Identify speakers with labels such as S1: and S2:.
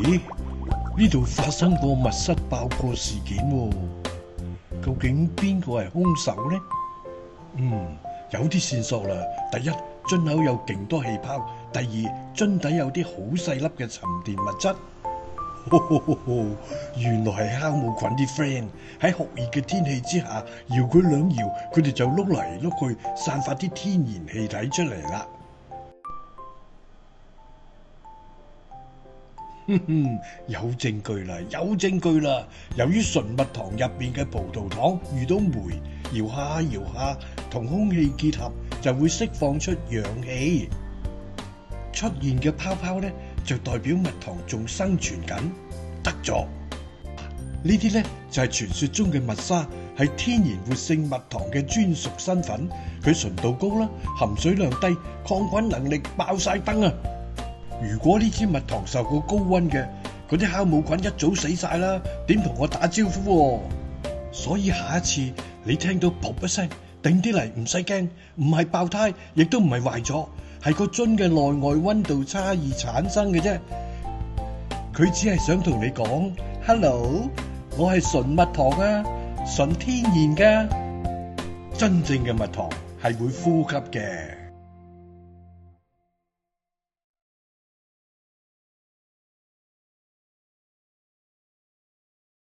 S1: 咦？呢度發生過密室爆破事件喎，究竟邊個係兇手呢？有啲線索啦。第一，樽口有勁多氣泡；第二，樽底有啲好細粒嘅沉澱物質。原來係酵母菌啲 friend 喺酷熱嘅天氣之下搖佢兩搖，佢哋就碌嚟碌去，散發啲天然氣體出嚟啦。有證據啦，有證據啦！由於純蜜糖入邊嘅葡萄糖遇到酶，搖下搖下，同空氣結合，就會釋放出氧氣。出現嘅泡泡呢，就代表蜜糖仲生存緊，得咗。呢啲呢，就係傳說中嘅蜜沙，係天然活性蜜糖嘅專屬身份。佢純度高啦，含水量低，抗菌能力爆晒燈啊！如果呢支蜜糖受過高溫嘅，嗰啲酵母菌一早死晒啦，點同我打招呼喎？所以下一次你聽到噗一聲，定啲嚟，唔使驚，唔係爆胎，亦都唔係壞咗，係個樽嘅內外溫度差異產生嘅啫。佢只係想同你講 ，Hello， 我係純蜜糖啊，純天然噶，真正嘅蜜糖係會呼吸嘅。